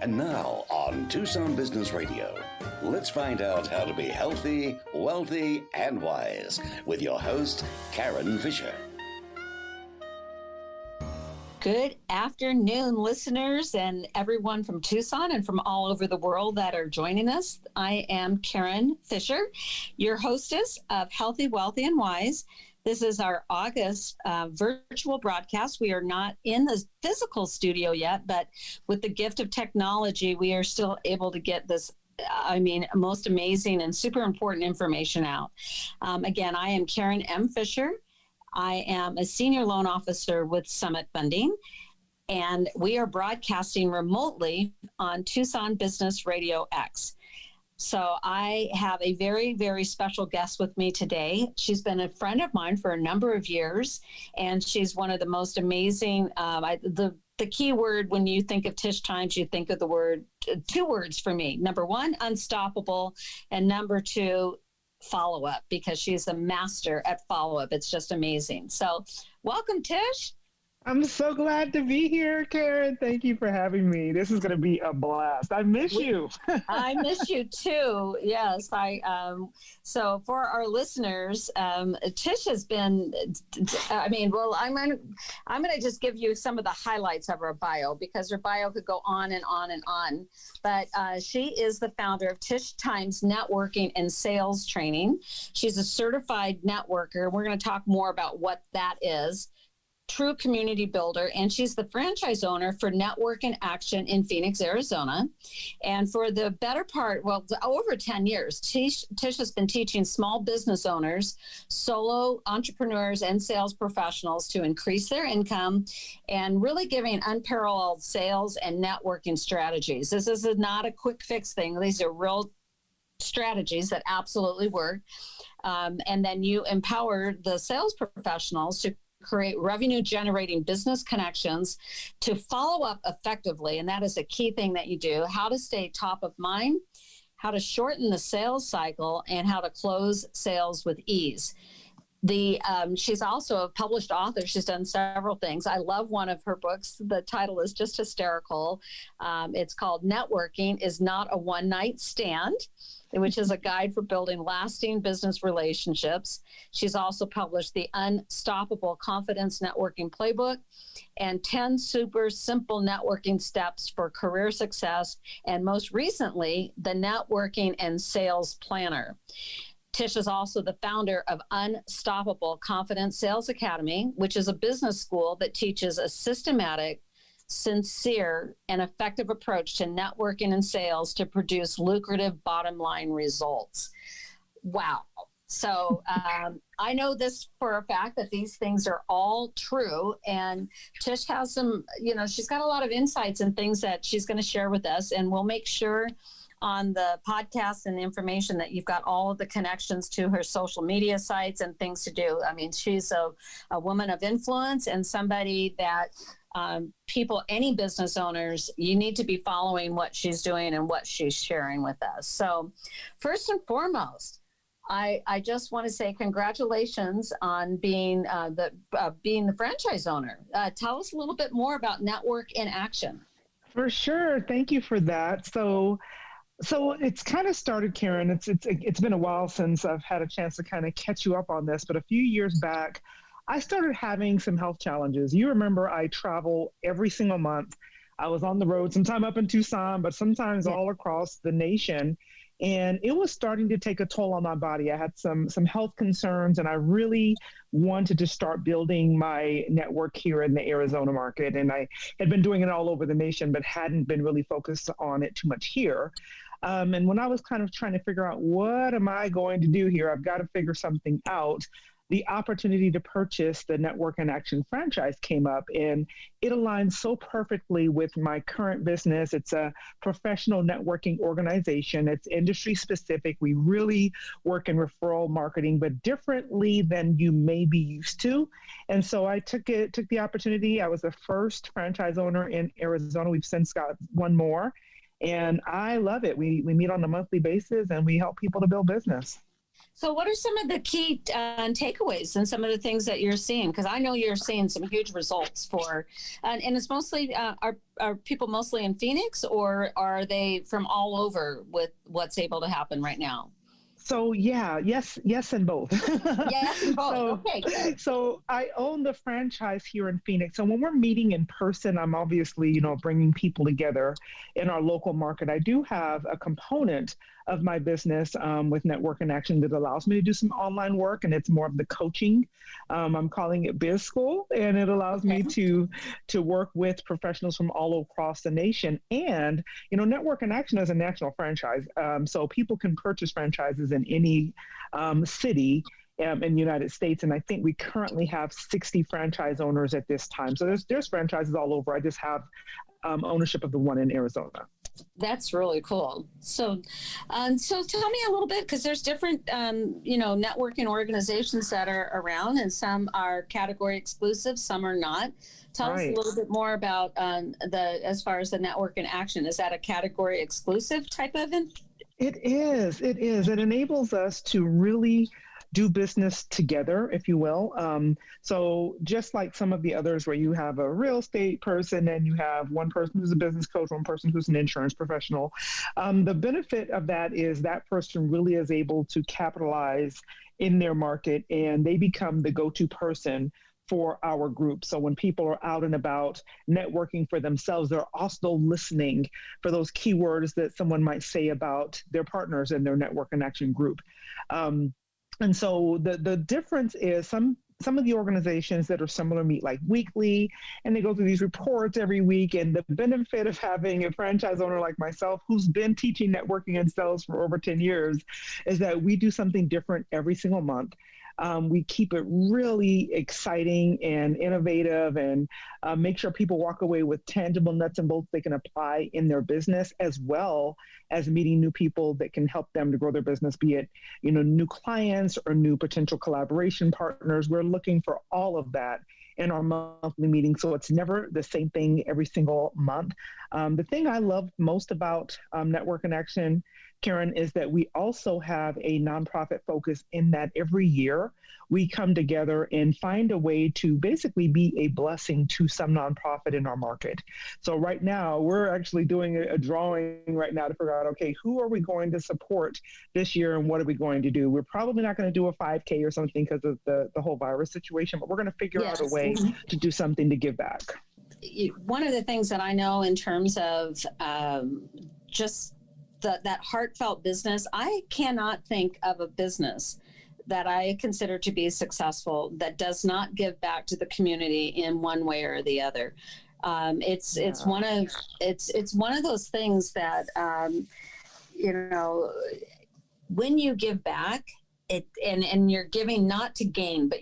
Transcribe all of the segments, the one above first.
And now on Tucson Business Radio, let's find out how to be healthy, wealthy, and wise with your host, Karen Fisher. Good afternoon, listeners, and everyone from Tucson and from all over the world that are joining us. I am Karen Fisher, your hostess of Healthy, Wealthy, and Wise. This is our August virtual broadcast. We are not in the physical studio yet, but with the gift of technology, we are still able to get this most amazing and super important information out. Again, I am Karen M. Fisher. I am a senior loan officer with Summit Funding, and we are broadcasting remotely on Tucson Business RadioX. So I have a very, very special guest with me today. She's been a friend of mine for a number of years, and she's one of the most amazing, the key word when you think of Tish Times, you think of the word, two words for me. Number one, unstoppable, and number two, follow-up, because she's a master at follow-up. It's just amazing. So welcome, Tish. I'm so glad to be here, Karen. Thank you for having me. This is going to be a blast. I miss you. I miss you too. Yes. So for our listeners, Tish has been, I'm going to just give you some of the highlights of her bio, because her bio could go on and on and on. But she is the founder of Tish Times Networking and Sales Training. She's a certified networker. We're going to talk more about what that is. True community builder, and she's the franchise owner for Network in Action in Phoenix, Arizona. And for the better part, over 10 years, Tish has been teaching small business owners, solo entrepreneurs, and sales professionals to increase their income and really giving unparalleled sales and networking strategies. This is not a quick fix thing. These are real strategies that absolutely work. And then you empower the sales professionals to create revenue-generating business connections to follow up effectively. And that is a key thing that you do. How to stay top of mind, how to shorten the sales cycle, and how to close sales with ease. She's also a published author. She's done several things. I love one of her books. The title is just hysterical. It's called Networking is Not a One-Night Stand, which is a guide for building lasting business relationships. She's also published the Unstoppable Confidence Networking Playbook and 10 super simple networking steps for career success, and most recently, the Networking and Sales Planner. Tish is also the founder of Unstoppable Confidence Sales Academy, which is a business school that teaches a systematic, sincere, and effective approach to networking and sales to produce lucrative bottom line results. Wow. So I know this for a fact that these things are all true. And Tish has some, she's got a lot of insights and things that she's going to share with us. And we'll make sure on the podcast and the information that you've got all of the connections to her social media sites and things to do. I mean, she's a woman of influence and somebody that any business owners, you need to be following what she's doing and what she's sharing with us. So first and foremost, I just want to say congratulations on being the franchise owner. Tell us a little bit more about Network in Action. For sure. Thank you for that. So it's kind of started, Karen. It's been a while since I've had a chance to kind of catch you up on this, but a few years back, I started having some health challenges. You remember I travel every single month. I was on the road, sometime up in Tucson, but sometimes all across the nation. And it was starting to take a toll on my body. I had some health concerns, and I really wanted to start building my network here in the Arizona market. And I had been doing it all over the nation, but hadn't been really focused on it too much here. And when I was kind of trying to figure out, what am I going to do here? I've got to figure something out. The opportunity to purchase the Network in Action franchise came up, and it aligns so perfectly with my current business. It's a professional networking organization. It's industry specific. We really work in referral marketing, but differently than you may be used to. And so I took the opportunity. I was the first franchise owner in Arizona. We've since got one more, and I love it. We meet on a monthly basis, and we help people to build business. So what are some of the key takeaways and some of the things that you're seeing? Because I know you're seeing some huge results for, and it's mostly, are people mostly in Phoenix, or are they from all over with what's able to happen right now? So yes, and both. Yes, and both. Okay, good. So I own the franchise here in Phoenix. So when we're meeting in person, I'm obviously, bringing people together in our local market. I do have a component of my business with Network in Action that allows me to do some online work, and it's more of the coaching. I'm calling it Biz School, and it allows me to work with professionals from all across the nation. And Network in Action is a national franchise, so people can purchase franchises in any city in the United States. And I think we currently have 60 franchise owners at this time. So there's franchises all over. I just have ownership of the one in Arizona. That's really cool. So tell me a little bit, because there's different, networking organizations that are around, and some are category exclusive, some are not. Tell us a little bit more about as far as the Network in Action. Is that a category exclusive type of event? It is. It enables us to really do business together, if you will. So just like some of the others where you have a real estate person and you have one person who's a business coach, one person who's an insurance professional, the benefit of that is that person really is able to capitalize in their market, and they become the go-to person for our group. So when people are out and about networking for themselves, they're also listening for those keywords that someone might say about their partners in their Network in Action group. And so the difference is some of the organizations that are similar meet like weekly, and they go through these reports every week. And the benefit of having a franchise owner like myself, who's been teaching networking and sales for over 10 years, is that we do something different every single month. We keep it really exciting and innovative, and make sure people walk away with tangible nuts and bolts they can apply in their business, as well as meeting new people that can help them to grow their business, be it, new clients or new potential collaboration partners. We're looking for all of that in our monthly meeting. So it's never the same thing every single month. The thing I love most about Network in Action, Karen, is that we also have a nonprofit focus in that every year we come together and find a way to basically be a blessing to some nonprofit in our market. So right now, we're actually doing a drawing right now to figure out, okay, who are we going to support this year and what are we going to do? We're probably not going to do a 5K or something because of the whole virus situation, but we're going to figure out a way to do something to give back. One of the things that I know in terms of just that heartfelt business, I cannot think of a business that I consider to be successful that does not give back to the community in one way or the other. It's one of those things that when you give back, and you're giving not to gain, but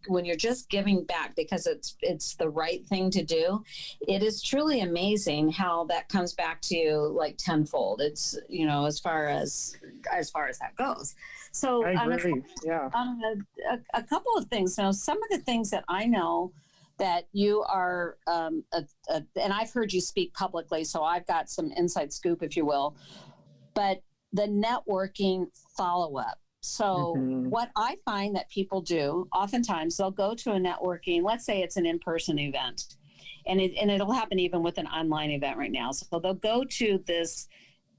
when you're just giving back because it's the right thing to do, it is truly amazing how that comes back to you like tenfold. It's as far as that goes. So I agree. A couple of things. Now, some of the things that I know that you are, and I've heard you speak publicly, so I've got some inside scoop, if you will. But the networking follow-up. So what I find that people do, oftentimes they'll go to a networking, let's say it's an in-person event, and it'll happen even with an online event right now. So they'll go to this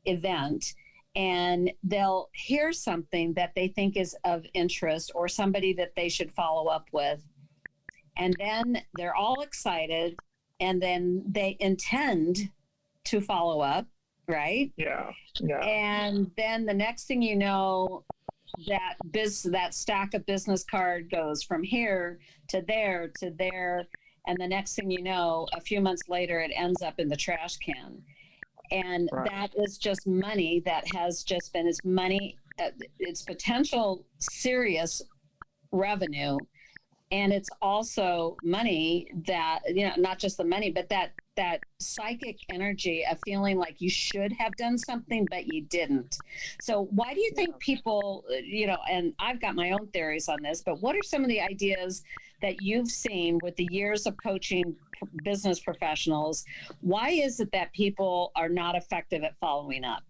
event and they'll hear something that they think is of interest or somebody that they should follow up with. And then they're all excited, and then they intend to follow up, right? Yeah. And then the next thing you know, that stack of business card goes from here to there, and the next thing you know, a few months later, it ends up in the trash can. And that is just money that has just been it's potential serious revenue. And it's also money that, not just the money, but that psychic energy of feeling like you should have done something, but you didn't. So why do you think people, and I've got my own theories on this, but what are some of the ideas that you've seen with the years of coaching business professionals? Why is it that people are not effective at following up?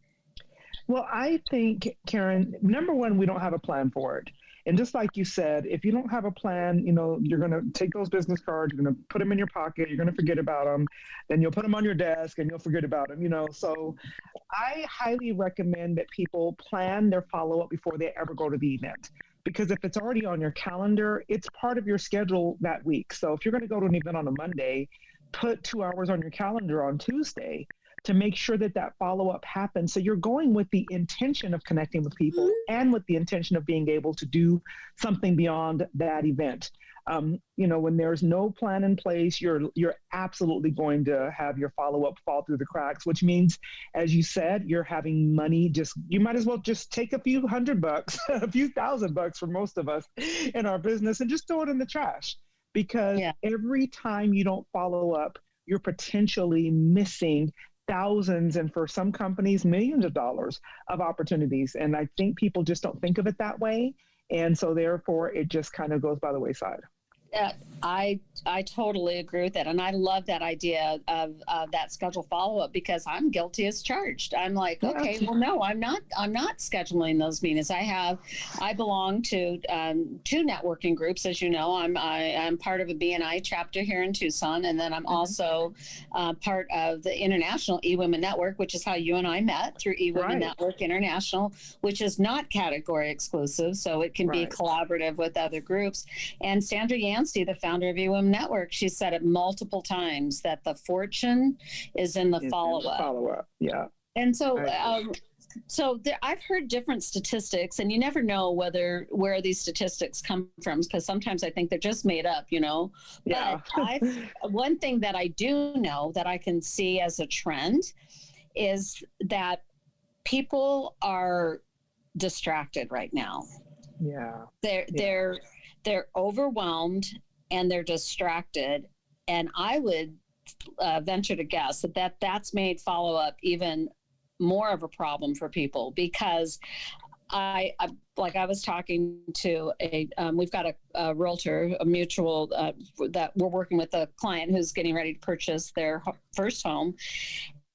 Well, I think, Karen, number one, we don't have a plan for it. And just like you said, if you don't have a plan, you're going to take those business cards, you're going to put them in your pocket, you're going to forget about them, then you'll put them on your desk and you'll forget about them. So I highly recommend that people plan their follow-up before they ever go to the event. Because if it's already on your calendar, it's part of your schedule that week. So if you're going to go to an event on a Monday, put 2 hours on your calendar on Tuesday to make sure that that follow-up happens. So you're going with the intention of connecting with people and with the intention of being able to do something beyond that event. When there's no plan in place, you're absolutely going to have your follow-up fall through the cracks, which means, as you said, you're having money. You might as well just take a few $100, a few $1,000 for most of us in our business and just throw it in the trash. Because every time you don't follow up, you're potentially missing thousands, and for some companies, millions of dollars of opportunities. And I think people just don't think of it that way. And so therefore, it just kind of goes by the wayside. I totally agree with that. And I love that idea of that scheduled follow-up, because I'm guilty as charged. I'm like, okay, well, no, I'm not scheduling those meetings. I belong to two networking groups. As you know, I'm part of a BNI chapter here in Tucson. And then I'm also part of the International eWomen Network, which is how you and I met, through eWomen Network International, which is not category exclusive. So it can be collaborative with other groups. And Sandra Yancey, the founder of eWomen Network, she said it multiple times that the fortune is in the follow-up. Follow-up, yeah. And so, I've heard different statistics, and you never know where these statistics come from, because sometimes I think they're just made up, But one thing that I do know that I can see as a trend is that people are distracted right now. Yeah. They're overwhelmed and they're distracted. And I would venture to guess that's made follow-up even more of a problem for people, because I was talking to we've got a realtor, a mutual, that we're working with a client who's getting ready to purchase their first home.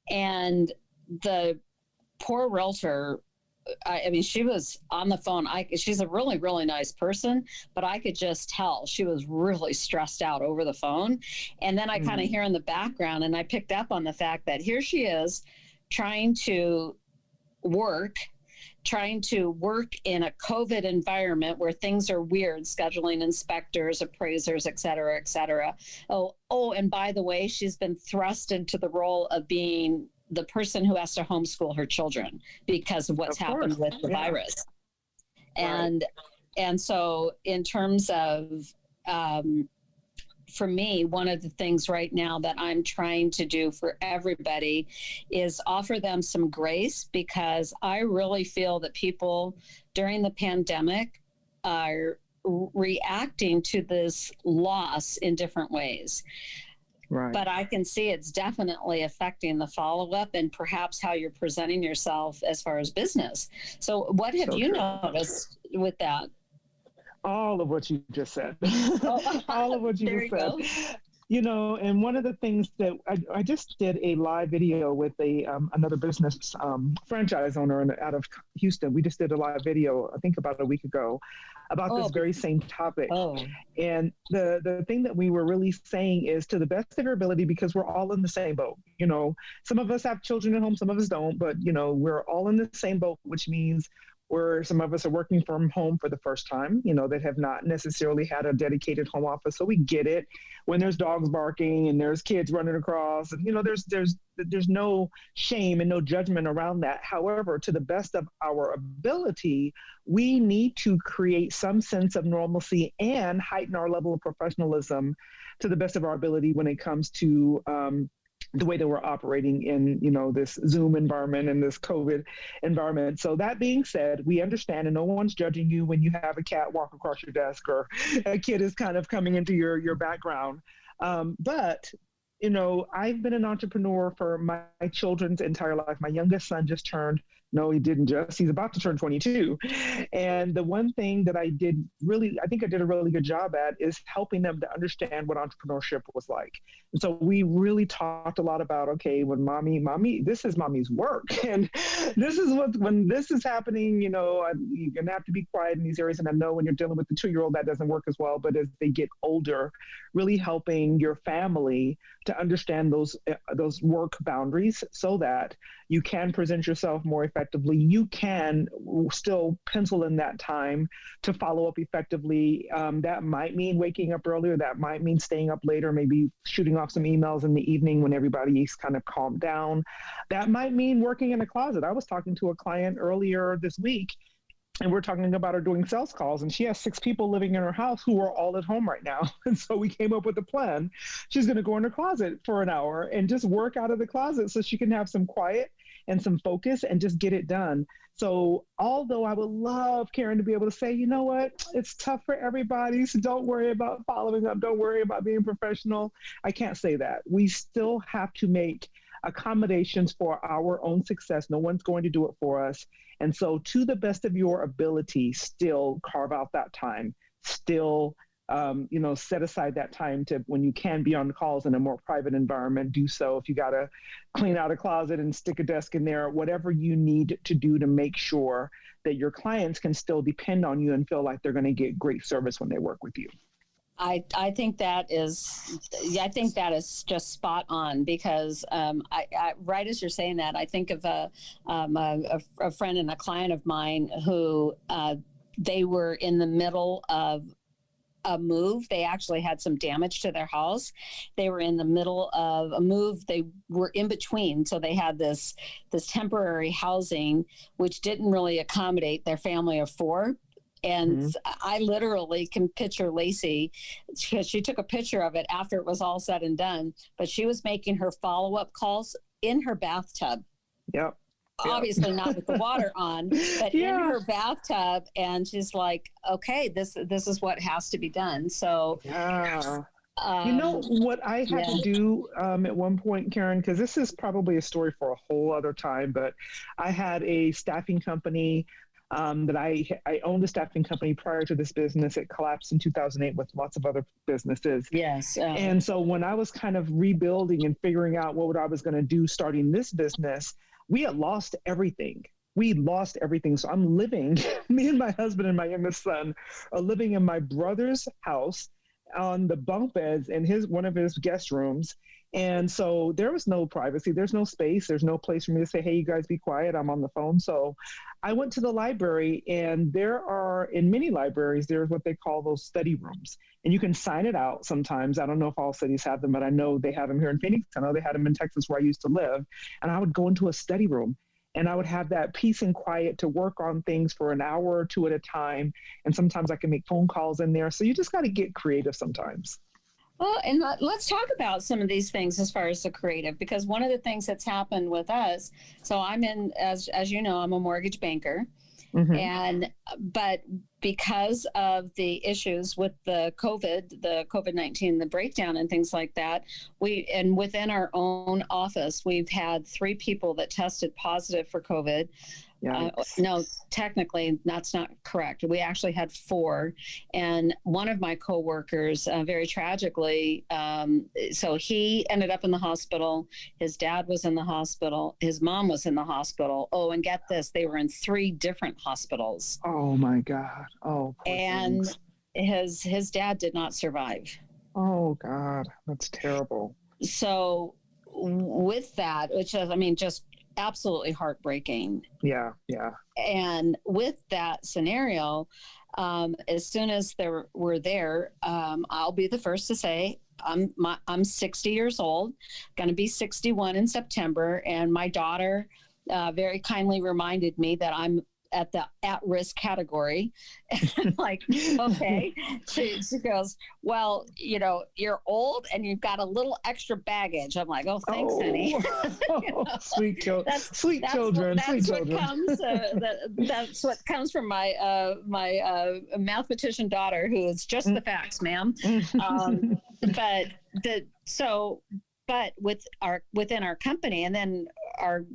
And the poor realtor, she was on the phone. She's a really, really nice person, but I could just tell she was really stressed out over the phone. And then I kind of hear in the background, and I picked up on the fact that here she is trying to work in a COVID environment where things are weird, scheduling inspectors, appraisers, et cetera, et cetera. Oh, and by the way, she's been thrust into the role of being the person who has to homeschool her children because of what's happened with the virus. And so in terms of, for me, one of the things right now that I'm trying to do for everybody is offer them some grace, because I really feel that people during the pandemic are reacting to this loss in different ways. Right. But I can see it's definitely affecting the follow-up and perhaps how you're presenting yourself as far as business. So what have you noticed with that? All of what you just said. All of what you just said. Go. And one of the things that I just did a live video with another business franchise owner out of Houston. We just did a live video, I think about a week ago, about this very same topic. And the thing that we were really saying is, to the best of your ability, because we're all in the same boat. Some of us have children at home, some of us don't, but we're all in the same boat, which means some of us are working from home for the first time, that have not necessarily had a dedicated home office. So we get it when there's dogs barking and there's kids running across, and there's no shame and no judgment around that. However, to the best of our ability, we need to create some sense of normalcy and heighten our level of professionalism to the best of our ability when it comes to the way that we're operating in, this Zoom environment and this COVID environment. So that being said, we understand, and no one's judging you when you have a cat walk across your desk or a kid is kind of coming into your background. But I've been an entrepreneur for my children's entire life. My youngest son just turned No, he didn't just. He's about to turn 22. And the one thing that I think I did a really good job at is helping them to understand what entrepreneurship was like. And so we really talked a lot about, okay, when mommy, this is mommy's work. And this is when this is happening, you're going to have to be quiet in these areas. And I know when you're dealing with the 2-year-old, that doesn't work as well. But as they get older, really helping your family to understand those work boundaries so that you can present yourself more effectively. You can still pencil in that time to follow up effectively. That might mean waking up earlier. That might mean staying up later, maybe shooting off some emails in the evening when everybody's kind of calmed down. That might mean working in a closet. I was talking to a client earlier this week, and we're talking about her doing sales calls, and she has 6 people living in her house who are all at home right now. And so we came up with a plan. She's going to go in her closet for an hour and just work out of the closet so she can have some quiet and some focus and just get it done. So although I would love Karen to be able to say, you know what, it's tough for everybody, so don't worry about following up, don't worry about being professional, I can't say that. We still have to make accommodations for our own success. No one's going to do it for us. And so to the best of your ability, still carve out that time, still set aside that time to, when you can be on calls in a more private environment, do so. If you got to clean out a closet and stick a desk in there, whatever you need to do to make sure that your clients can still depend on you and feel like they're going to get great service when they work with you. I think that is just spot on, because I right as you're saying that, I think of a friend and a client of mine who they were in the middle of a move. They actually had some damage to their house. They were in the middle of a move. They were in between. So they had this temporary housing, which didn't really accommodate their family of 4. And I literally can picture Lacey, because she took a picture of it after it was all said and done, but she was making her follow-up calls in her bathtub. Yep. Obviously not with the water on, but in her bathtub. And she's like, okay, this is what has to be done. So, you know what I had to do at one point, Karen, because this is probably a story for a whole other time, but I had a staffing company that I owned a staffing company prior to this business. It collapsed in 2008 with lots of other businesses. Yes. And so when I was kind of rebuilding and figuring out what I was going to do starting this business, we had lost everything. So I'm living, me and my husband and my youngest son are living in my brother's house on the bunk beds in one of his guest rooms. And so there was no privacy. There's no space. There's no place for me to say, hey, you guys be quiet, I'm on the phone. So I went to the library, and there are, in many libraries, there's what they call those study rooms. And you can sign it out sometimes. I don't know if all cities have them, but I know they have them here in Phoenix. I know they had them in Texas where I used to live. And I would go into a study room, and I would have that peace and quiet to work on things for an hour or 2 at a time. And sometimes I can make phone calls in there. So you just got to get creative sometimes. Well, and let's talk about some of these things as far as the creative, because one of the things that's happened with us, so I'm in, as you know, I'm a mortgage banker. But because of the issues with the COVID-19, the breakdown and things like that, and within our own office, we've had 3 people that tested positive for COVID. No, technically that's not correct. We actually had 4, and one of my coworkers, very tragically, so he ended up in the hospital. His dad was in the hospital. His mom was in the hospital. Oh, and get this, they were in 3 different hospitals. Oh my God. Oh, and his dad did not survive. Oh God, that's terrible. So with that, which is, I mean, just absolutely heartbreaking. Yeah. And with that scenario, as soon as we're there, I'll be the first to say I'm 60 years old, going to be 61 in September, and my daughter very kindly reminded me that I'm at the at-risk category. And like, okay. She goes, well, you're old and you've got a little extra baggage. I'm like, oh, thanks, honey. Sweet children. That's what comes from my mathematician daughter, who is just the facts, ma'am. But within our company, and then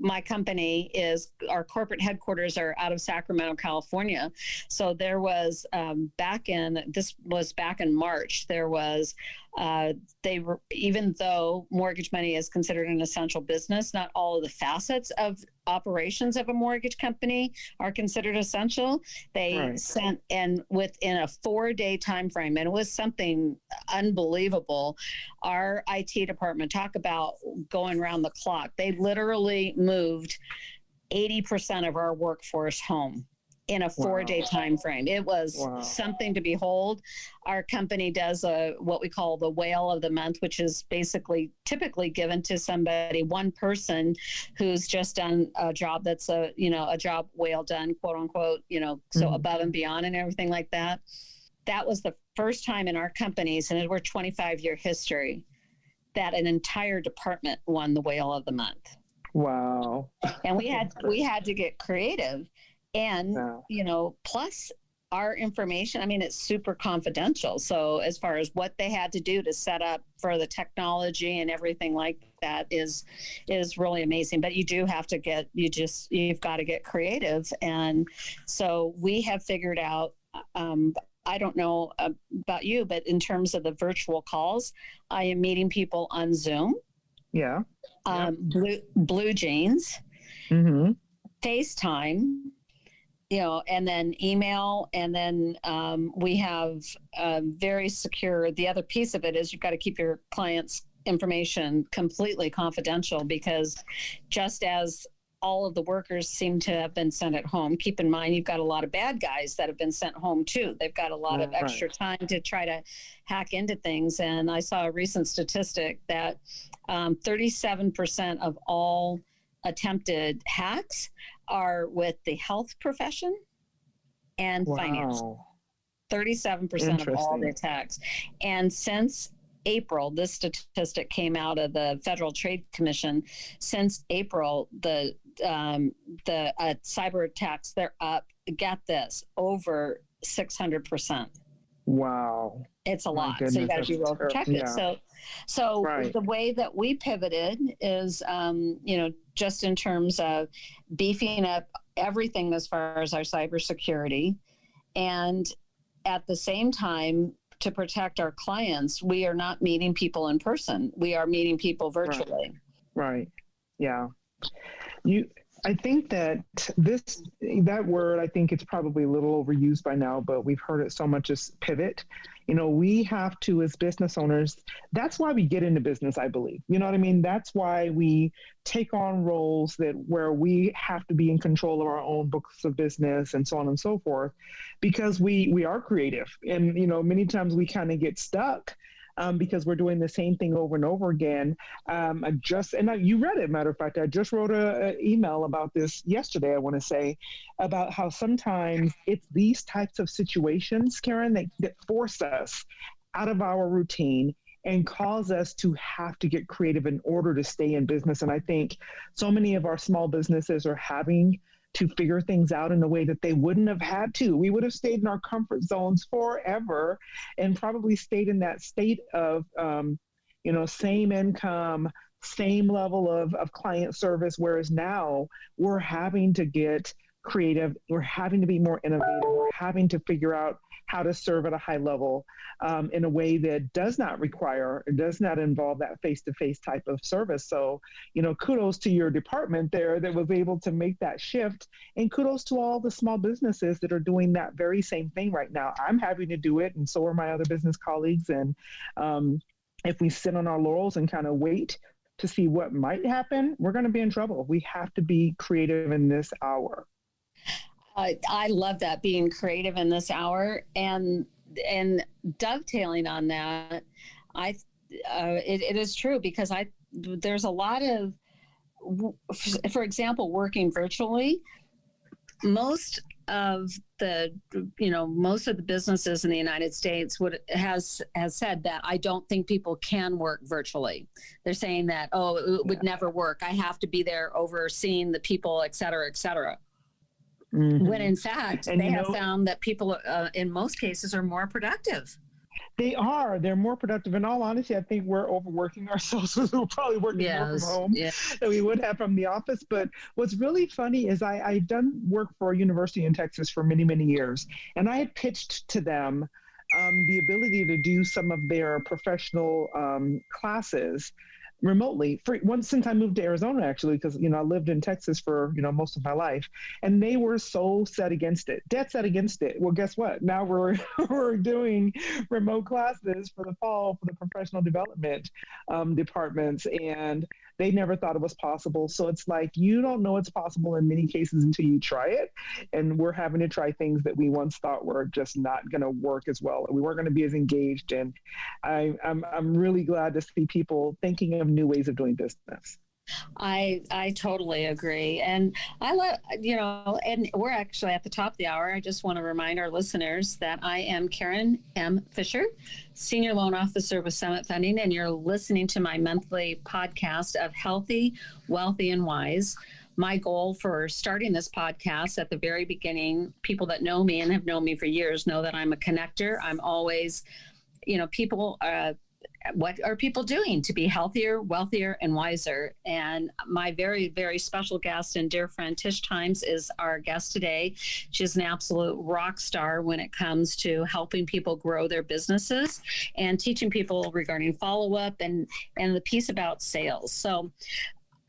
my company is, our corporate headquarters are out of Sacramento, California. So there was back in March, there was even though mortgage money is considered an essential business, not all of the facets of operations of a mortgage company are considered essential. They sent, and within a 4-day time frame, and it was something unbelievable. Our IT department, talk about going around the clock. They literally moved 80% of our workforce home in a 4-day time frame. It was something to behold. Our company does what we call the whale of the month, which is basically typically given to somebody, one person who's just done a job that's a job well done, quote unquote, so above and beyond and everything like that. That was the first time in our companies, and we're 25-year history, that an entire department won the whale of the month. Wow. And we had to get creative. And, plus our information, I mean, it's super confidential. So as far as what they had to do to set up for the technology and everything like that is really amazing. But you do have to you've got to get creative. And so we have figured out, I don't know about you, but in terms of the virtual calls, I am meeting people on Zoom. Yeah. Blue Jeans, FaceTime, and then email. And then we have very secure. The other piece of it is you've got to keep your clients' information completely confidential, because just as all of the workers seem to have been sent at home, keep in mind, you've got a lot of bad guys that have been sent home too. They've got a lot of extra time to try to hack into things. And I saw a recent statistic that 37% of all attempted hacks are with the health profession and finance. 37% of all the attacks. And since April, this statistic came out of the Federal Trade Commission. Since April, the cyber attacks, they're up, get this, over 600%. Wow. It's a lot. So you got to be well protected. Yeah. So the way that we pivoted is, just in terms of beefing up everything as far as our cybersecurity, and at the same time, to protect our clients, we are not meeting people in person. We are meeting people virtually. Right. Yeah. I think that that word, I think it's probably a little overused by now, but we've heard it so much as pivot. We have to, as business owners, that's why we get into business, I believe. You know what I mean? That's why we take on roles where we have to be in control of our own books of business and so on and so forth, because we are creative. And, many times we kind of get stuck because we're doing the same thing over and over again. You read it, matter of fact, I just wrote an email about this yesterday, I want to say, about how sometimes it's these types of situations, Karen, that force us out of our routine and cause us to have to get creative in order to stay in business. And I think so many of our small businesses are having to figure things out in a way that they wouldn't have had to. We would have stayed in our comfort zones forever and probably stayed in that state of, same income, same level of client service. Whereas now we're having to get creative. We're having to be more innovative. We're having to figure out how to serve at a high level in a way that does not involve that face-to-face type of service. So, kudos to your department there that was able to make that shift, and kudos to all the small businesses that are doing that very same thing right now. I'm having to do it, and so are my other business colleagues. And if we sit on our laurels and kind of wait to see what might happen, we're going to be in trouble. We have to be creative in this hour. I love that, being creative in this hour, and dovetailing on that. It is true, because there's a lot of, for example, working virtually. Most of the businesses in the United States has said that I don't think people can work virtually. They're saying that, it would never work. I have to be there overseeing the people, et cetera, et cetera. Mm-hmm. When in fact, they have found that people in most cases are more productive. They are. They're more productive. In all honesty, I think we're overworking ourselves. We're probably working more from home than we would have from the office. But what's really funny is I've done work for a university in Texas for many, many years. And I had pitched to them the ability to do some of their professional classes remotely once since I moved to Arizona, actually, because I lived in Texas for most of my life, and they were so set against it, dead set against it. Well, guess what? Now we're we're doing remote classes for the fall for the professional development departments, and they never thought it was possible. So it's like you don't know it's possible in many cases until you try it, and we're having to try things that we once thought were just not going to work as well. We weren't going to be as engaged, and I'm really glad to see people thinking of new ways of doing business. I totally agree. And I love, and we're actually at the top of the hour. I just want to remind our listeners that I am Karen M. Fisher, Senior Loan Officer with Summit Funding, and you're listening to my monthly podcast of Healthy, Wealthy, and Wise. My goal for starting this podcast at the very beginning, people that know me and have known me for years know that I'm a connector. I'm always, people what are people doing to be healthier, wealthier, and wiser? And my very, very special guest and dear friend Tish Times is our guest today. She's an absolute rock star when it comes to helping people grow their businesses and teaching people regarding follow-up and the piece about sales. So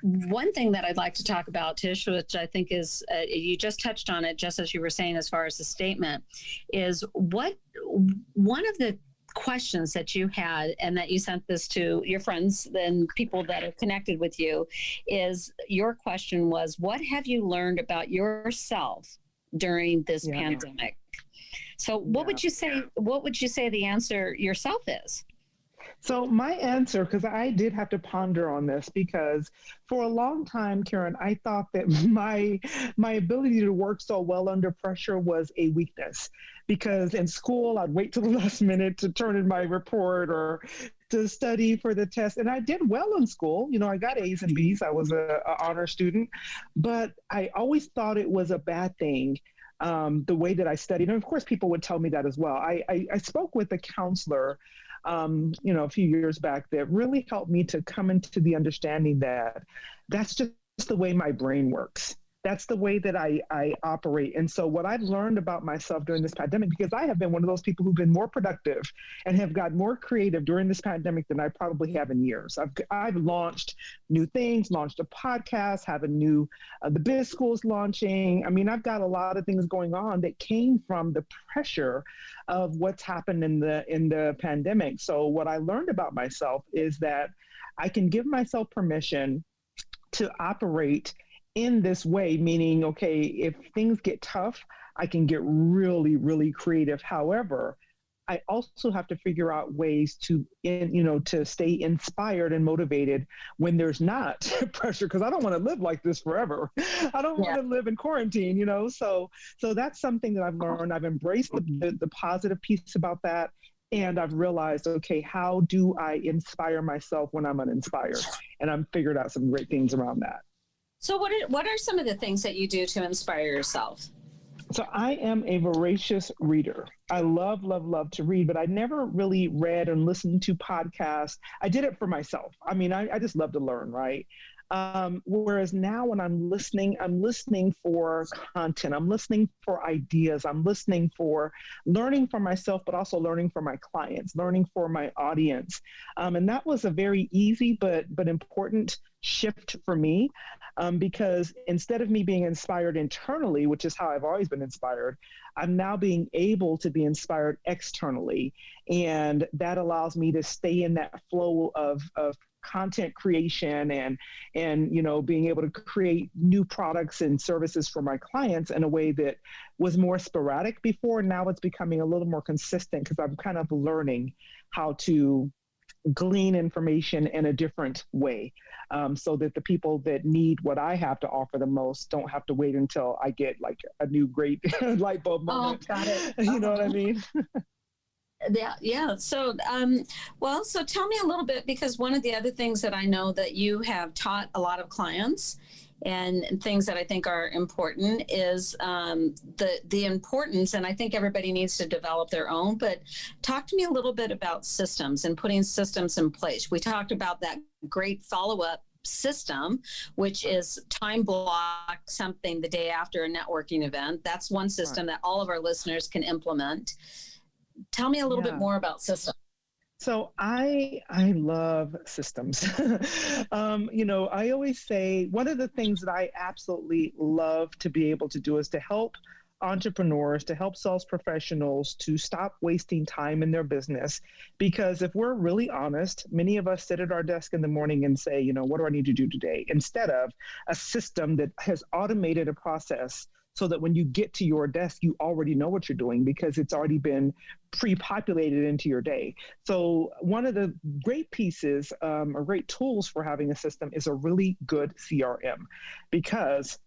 one thing that I'd like to talk about, Tish, which I think is, you just touched on it, just as you were saying, as far as the statement, is one of the questions that you had and that you sent this to your friends and people that are connected with you is your question was, what have you learned about yourself during this pandemic? So what would you say the answer yourself is? So my answer, because I did have to ponder on this, because for a long time, Karen, I thought that my ability to work so well under pressure was a weakness. Because in school, I'd wait till the last minute to turn in my report or to study for the test. And I did well in school. I got A's and B's. I was an honor student. But I always thought it was a bad thing, the way that I studied. And of course, people would tell me that as well. I spoke with a counselor a few years back that really helped me to come into the understanding that that's just the way my brain works. That's the way that I operate. And so what I've learned about myself during this pandemic, because I have been one of those people who've been more productive and have got more creative during this pandemic than I probably have in years. I've launched new things, launched a podcast, have a new, the Biz School's launching. I mean, I've got a lot of things going on that came from the pressure of what's happened in the pandemic. So what I learned about myself is that I can give myself permission to operate in this way, meaning, okay, if things get tough, I can get really, really creative. However, I also have to figure out ways to stay inspired and motivated when there's not pressure, because I don't want to live like this forever. I don't want to live in quarantine, So that's something that I've learned. I've embraced the positive piece about that. And I've realized, okay, how do I inspire myself when I'm uninspired? And I've figured out some great things around that. So what are some of the things that you do to inspire yourself? So I am a voracious reader. I love, love, love to read, but I never really read and listened to podcasts. I did it for myself. I mean, I just love to learn, right? Whereas now when I'm listening for content. I'm listening for ideas. I'm listening for learning for myself, but also learning for my clients, learning for my audience. And that was a very easy but important shift for me, because instead of me being inspired internally, which is how I've always been inspired, I'm now being able to be inspired externally. And that allows me to stay in that flow of content creation and being able to create new products and services for my clients in a way that was more sporadic before. Now it's becoming a little more consistent because I'm kind of learning how to glean information in a different way, so that the people that need what I have to offer the most don't have to wait until I get like a new great light bulb moment. Oh, got it. You know what I mean? Yeah. So, so tell me a little bit, because one of the other things that I know that you have taught a lot of clients and things that I think are important is the importance, and I think everybody needs to develop their own, but talk to me a little bit about systems and putting systems in place. We talked about that great follow-up system, which is time block something the day after a networking event. That's one system that all of our listeners can implement. Tell me a little bit more about systems. So I love systems. I always say one of the things that I absolutely love to be able to do is to help entrepreneurs, to help sales professionals to stop wasting time in their business. Because if we're really honest, many of us sit at our desk in the morning and say, what do I need to do today? Instead of a system that has automated a process so that when you get to your desk, you already know what you're doing because it's already been pre-populated into your day. So one of the great pieces or great tools for having a system is a really good CRM, because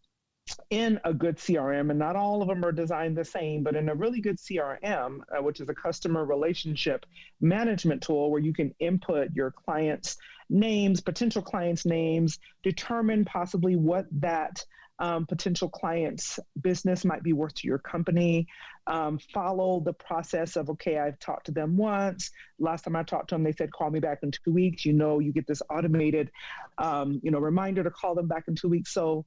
in a good CRM, and not all of them are designed the same, but in a really good CRM, which is a customer relationship management tool where you can input your clients' names, potential clients' names, determine possibly what that potential client's business might be worth to your company, follow the process of, okay, I've talked to them once. Last time I talked to them, they said, call me back in 2 weeks. You get this automated, reminder to call them back in 2 weeks. So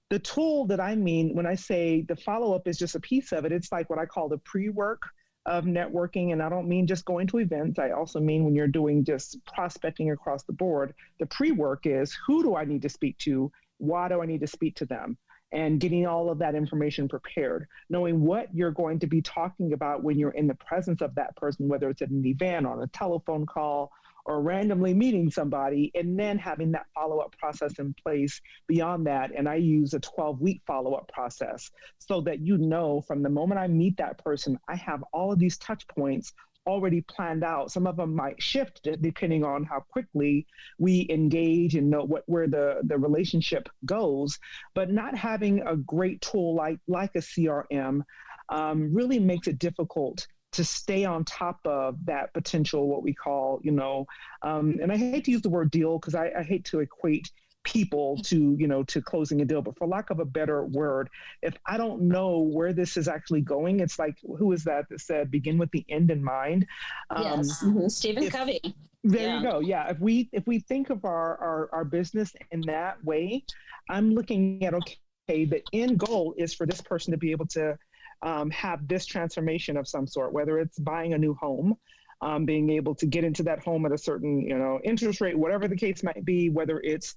the tool that I mean, when I say the follow-up is just a piece of it, it's like what I call the pre-work of networking. And I don't mean just going to events. I also mean when you're doing just prospecting across the board, the pre-work is who do I need to speak to? Why do I need to speak to them? And getting all of that information prepared, knowing what you're going to be talking about when you're in the presence of that person, whether it's at an event, on a telephone call, or randomly meeting somebody, and then having that follow-up process in place beyond that. And I use a 12-week follow-up process so that from the moment I meet that person, I have all of these touch points already planned out. Some of them might shift depending on how quickly we engage and know where the relationship goes. But not having a great tool like a CRM really makes it difficult to stay on top of that potential, what we call, and I hate to use the word deal because I hate to equate people to closing a deal, but for lack of a better word, if I don't know where this is actually going, it's like, who is that said begin with the end in mind? Yes, Stephen Covey. There you go. Yeah, if we think of our business in that way, I'm looking at, okay, the end goal is for this person to be able to have this transformation of some sort, whether it's buying a new home, being able to get into that home at a certain, interest rate, whatever the case might be, whether it's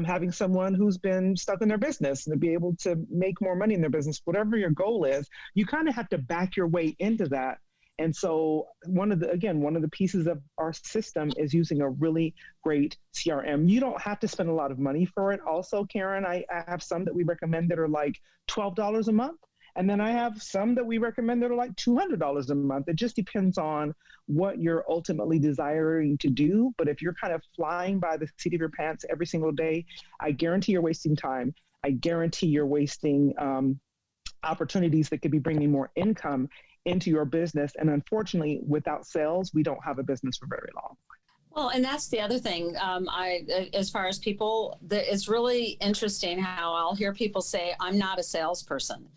having someone who's been stuck in their business and to be able to make more money in their business, whatever your goal is, you kind of have to back your way into that. And so one of the pieces of our system is using a really great CRM. You don't have to spend a lot of money for it. Also, Karen, I have some that we recommend that are like $12 a month. And then I have some that we recommend that are like $200 a month. It just depends on what you're ultimately desiring to do. But if you're kind of flying by the seat of your pants every single day, I guarantee you're wasting time. I guarantee you're wasting opportunities that could be bringing more income into your business. And unfortunately, without sales, we don't have a business for very long. Well, and that's the other thing. As far as people, it's really interesting how I'll hear people say, I'm not a salesperson.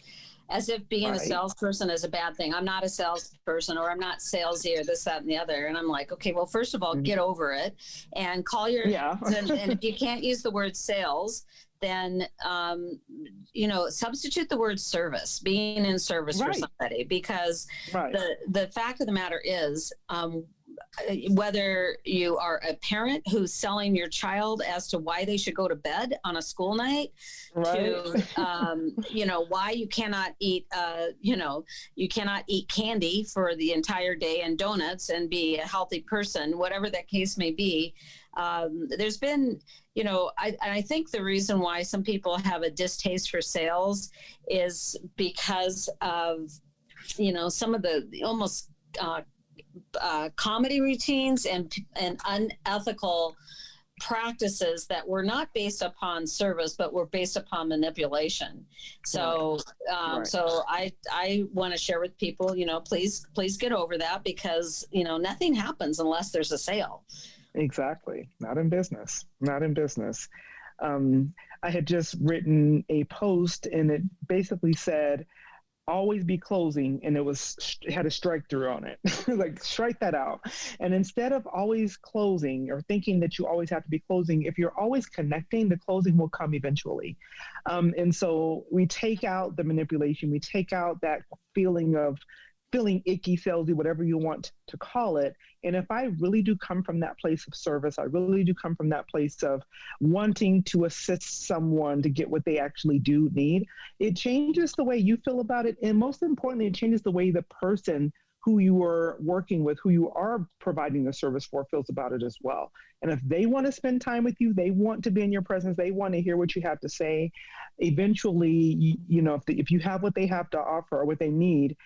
As if being a salesperson is a bad thing. I'm not a salesperson, or I'm not salesy, or this, that, and the other. And I'm like, okay, well, first of all, get over it and call your, and if you can't use the word sales, then, substitute the word service, being in service for somebody, because the fact of the matter is, whether you are a parent who's selling your child as to why they should go to bed on a school night, to why you cannot eat you cannot eat candy for the entire day and donuts and be a healthy person, whatever that case may be. There's been, I think the reason why some people have a distaste for sales is because of, some of the almost comedy routines and unethical practices that were not based upon service, but were based upon manipulation. So, so I want to share with people, please get over that, because, nothing happens unless there's a sale. Exactly. Not in business. I had just written a post, and it basically said, always be closing, and it had a strike through on it. Like, strike that out. And instead of always closing or thinking that you always have to be closing, if you're always connecting, the closing will come eventually. And so we take out the manipulation, we take out that feeling of feeling icky, salesy, whatever you want to call it. And if I really do come from that place of service, I really do come from that place of wanting to assist someone to get what they actually do need, it changes the way you feel about it. And most importantly, it changes the way the person who you are working with, who you are providing the service for, feels about it as well. And if they want to spend time with you, they want to be in your presence, they want to hear what you have to say, eventually, if you have what they have to offer or what they need,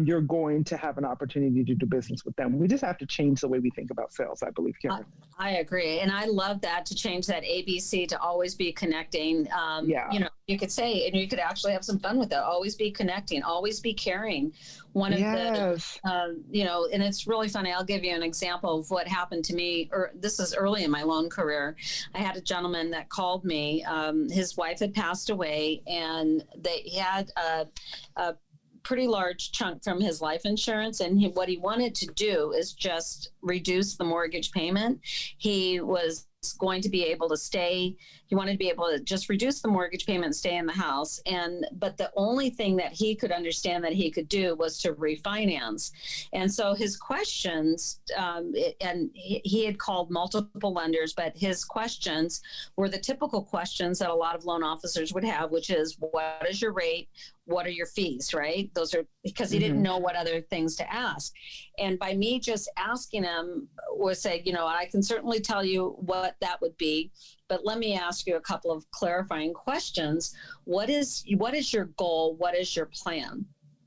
you're going to have an opportunity to do business with them. We just have to change the way we think about sales, I believe, Karen. I agree. And I love that, to change that ABC to always be connecting. You could say, and you could actually have some fun with it, always be connecting, always be caring. One of and it's really funny. I'll give you an example of what happened to me, or this is early in my loan career. I had a gentleman that called me. His wife had passed away, and he had a pretty large chunk from his life insurance. And what he wanted to do is just reduce the mortgage payment. He was going to be able to stay. He wanted to be able to just reduce the mortgage payment and stay in the house. But the only thing that he could understand that he could do was to refinance. And so his questions, and he had called multiple lenders, but his questions were the typical questions that a lot of loan officers would have, which is, what is your rate? What are your fees, right? Those are because he didn't know what other things to ask. And by me just asking him, was say, I can certainly tell you what that would be, but let me ask you a couple of clarifying questions. What is your goal? What is your plan?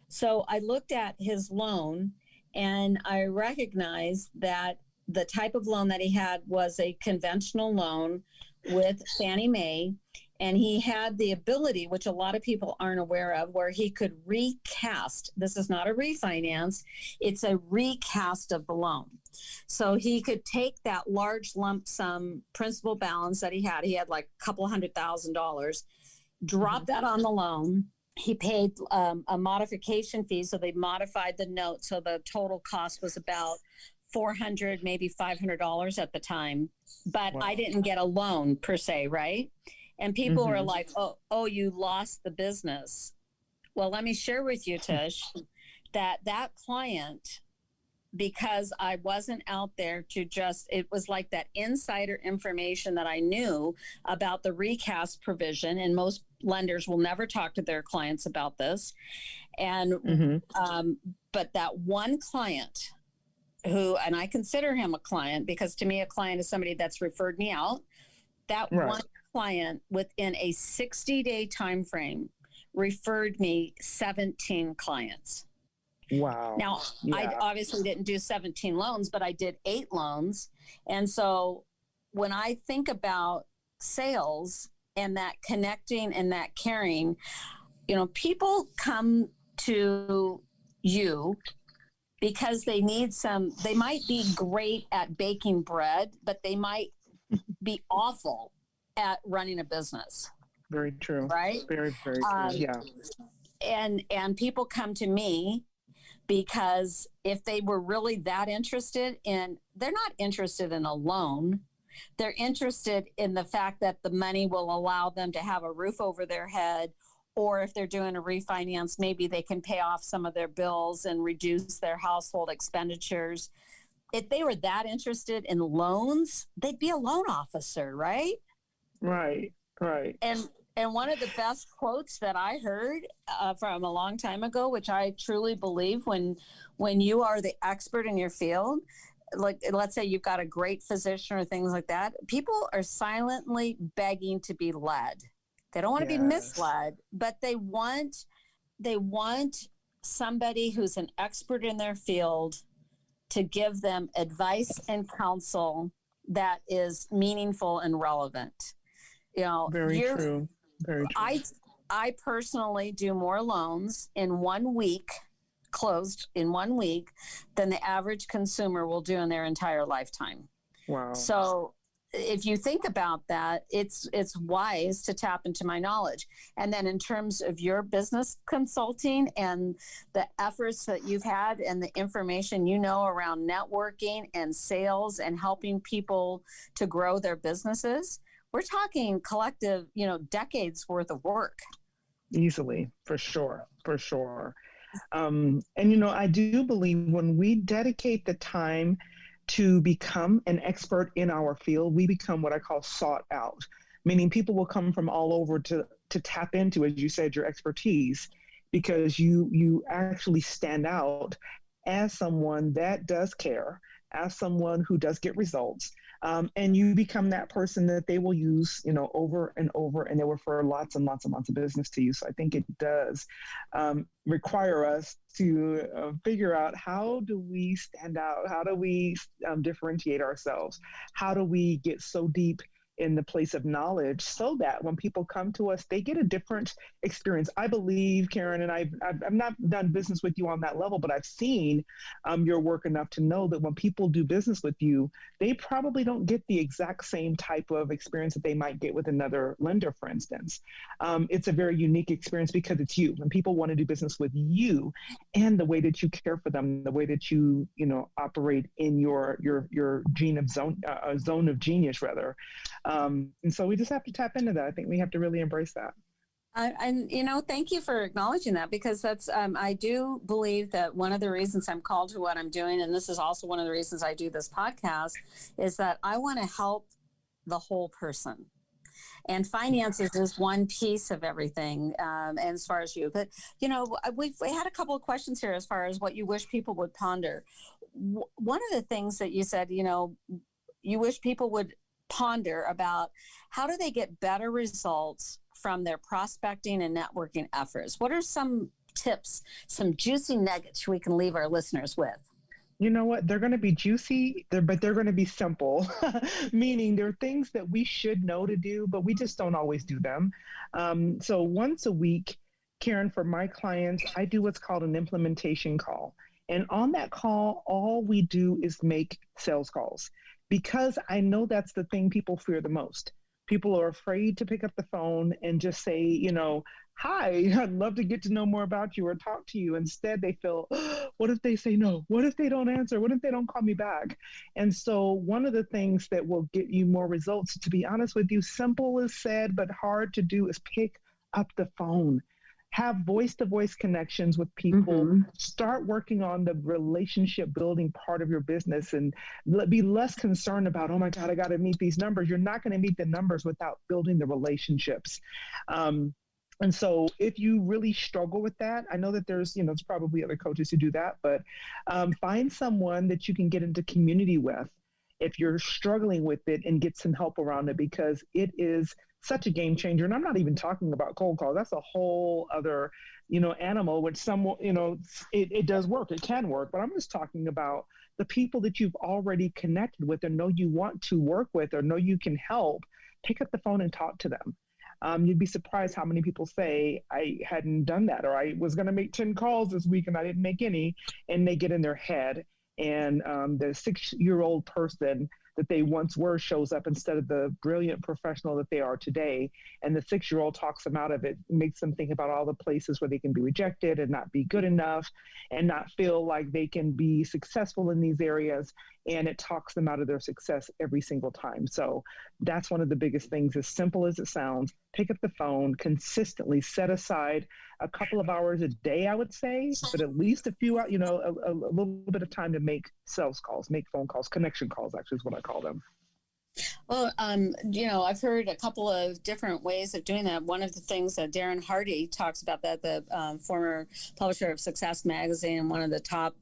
So I looked at his loan, and I recognized that the type of loan that he had was a conventional loan with Fannie Mae. And he had the ability, which a lot of people aren't aware of, where he could recast. This is not a refinance. It's a recast of the loan. So he could take that large lump sum principal balance that he had. He had like a couple $100,000, drop that on the loan. He paid a modification fee. So they modified the note. So the total cost was about $400, maybe $500 at the time. But wow. I didn't get a loan per se, right? And people were like, oh, you lost the business. Well, let me share with you, Tish, that client, because I wasn't out there it was like that insider information that I knew about the recast provision. And most lenders will never talk to their clients about this. And, but that one client and I consider him a client, because to me, a client is somebody that's referred me out. That one client, within a 60-day time frame, referred me 17 clients. Wow. Now, I obviously didn't do 17 loans, but I did 8 loans. And so when I think about sales and that connecting and that caring, people come to you because they might be great at baking bread, but they might be awful at running a business. Very true. Right? Very, very true. Yeah. And people come to me because if they were really that interested they're not interested in a loan. They're interested in the fact that the money will allow them to have a roof over their head, or if they're doing a refinance, maybe they can pay off some of their bills and reduce their household expenditures. If they were that interested in loans, they'd be a loan officer, right? Right. And one of the best quotes that I heard from a long time ago, which I truly believe, when you are the expert in your field, like let's say you've got a great physician or things like that, people are silently begging to be led. They don't want to be misled, but they want somebody who's an expert in their field to give them advice and counsel that is meaningful and relevant. Very true. Very true. I personally do more loans in 1 week, closed in 1 week, than the average consumer will do in their entire lifetime. Wow. So if you think about that, it's wise to tap into my knowledge. And then in terms of your business consulting and the efforts that you've had and the information around networking and sales and helping people to grow their businesses, we're talking collective, decades worth of work. Easily, for sure. And I do believe when we dedicate the time to become an expert in our field, we become what I call sought out, meaning people will come from all over to tap into, as you said, your expertise, because you actually stand out as someone that does care, as someone who does get results. And you become that person that they will use, over and over, and they will refer lots and lots and lots of business to you. So I think it does require us to figure out, how do we stand out? How do we differentiate ourselves? How do we get so deep in the place of knowledge so that when people come to us, they get a different experience? I believe, Karen, and I've not done business with you on that level, but I've seen your work enough to know that when people do business with you, they probably don't get the exact same type of experience that they might get with another lender, for instance. It's a very unique experience because it's you. When people want to do business with you and the way that you care for them, the way that you operate in your zone of genius, rather. And so we just have to tap into that. I think we have to really embrace that. And thank you for acknowledging that, because that's I do believe that one of the reasons I'm called to what I'm doing, and this is also one of the reasons I do this podcast, is that I want to help the whole person. And finances is one piece of everything, and as far as you. But, we had a couple of questions here as far as what you wish people would ponder. One of the things that you said, you wish people would ponder about, how do they get better results from their prospecting and networking efforts? What are some tips, some juicy nuggets we can leave our listeners with? You know what? They're going to be juicy, but they're going to be simple, meaning they're things that we should know to do, but we just don't always do them. So once a week, Karen, for my clients, I do what's called an implementation call. And on that call, all we do is make sales calls, because I know that's the thing people fear the most. People are afraid to pick up the phone and just say, hi, I'd love to get to know more about you or talk to you. Instead, they feel, what if they say no? What if they don't answer? What if they don't call me back? And so one of the things that will get you more results, to be honest with you, simple is said, but hard to do, is pick up the phone. Have voice-to-voice connections with people. Mm-hmm. Start working on the relationship building part of your business, and be less concerned about, oh my God, I got to meet these numbers. You're not going to meet the numbers without building the relationships. And so if you really struggle with that, I know that there's probably other coaches who do that, but find someone that you can get into community with if you're struggling with it, and get some help around it, because it is such a game changer. And I'm not even talking about cold calls. That's a whole other, animal, which it does work. It can work, but I'm just talking about the people that you've already connected with and know you want to work with or know you can help. Pick up the phone and talk to them. You'd be surprised how many people say, I hadn't done that, or I was going to make 10 calls this week and I didn't make any, and they get in their head. And the 6-year-old person that they once were shows up instead of the brilliant professional that they are today. And the 6-year-old talks them out of it, makes them think about all the places where they can be rejected and not be good enough and not feel like they can be successful in these areas. And it talks them out of their success every single time. So that's one of the biggest things, as simple as it sounds. Pick up the phone, consistently set aside a couple of hours a day, I would say, but at least a few, a little bit of time to make sales calls, make phone calls, connection calls, actually is what I call them. Well, I've heard a couple of different ways of doing that. One of the things that Darren Hardy talks about, that the former publisher of Success Magazine, one of the top,